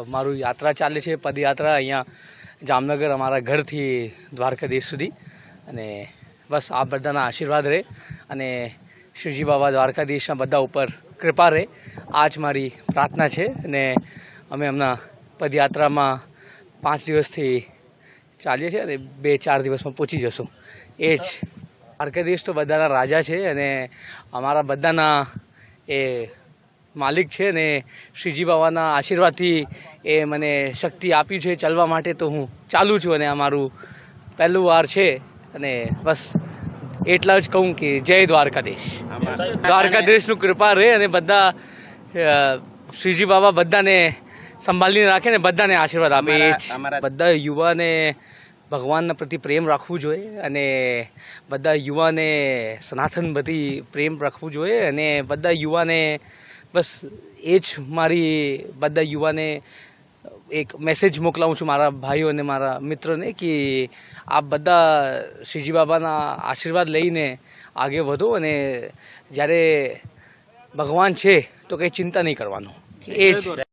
મારું યાત્રા ચાલે છે, પદયાત્રા અહીંયા જામનગર અમારા ઘરથી દ્વારકાધીશ સુધી. અને બસ આ બધાના આશીર્વાદ રહે અને શિવજી બાબા દ્વારકાધીશના બધા ઉપર કૃપા રહે. આ જ મારી પ્રાર્થના છે. અને અમે હમણાં પદયાત્રામાં 5 દિવસથી ચાલીએ છીએ અને 2-4 દિવસમાં પહોંચી જશું. એ જ દ્વારકાધીશ તો બધાના રાજા છે અને અમારા બધાના એ માલિક છે ને શ્રીજી બાબાના આશીર્વાદથી એ મને શક્તિ આપી છે ચાલવા માટે. તો હું ચાલું છું અને આ મારું પહેલું વાર છે. અને બસ એટલા જ કહું કે જય દ્વારકાધીશ. દ્વારકાધીશનું કૃપા રહે અને બધા શ્રીજી બાબા બધાને સંભાળીને રાખે ને બધાને આશીર્વાદ આપે. એ જ બધા યુવાને ભગવાનના પ્રતિ પ્રેમ રાખવું જોઈએ અને બધા યુવાને સનાતન પ્રતિ પ્રેમ રાખવું જોઈએ. અને બધા યુવાને બસ એ જ મારી બધા યુવાને એક મેસેજ મોકલાવું છું, મારા ભાઈઓ અને મારા મિત્રોને, કે આપ બધા શ્રીજી બાબાના આશીર્વાદ લઈને આગળ વધો. અને જ્યારે ભગવાન છે તો કંઈ ચિંતા નહીં કરવાનું. એ જ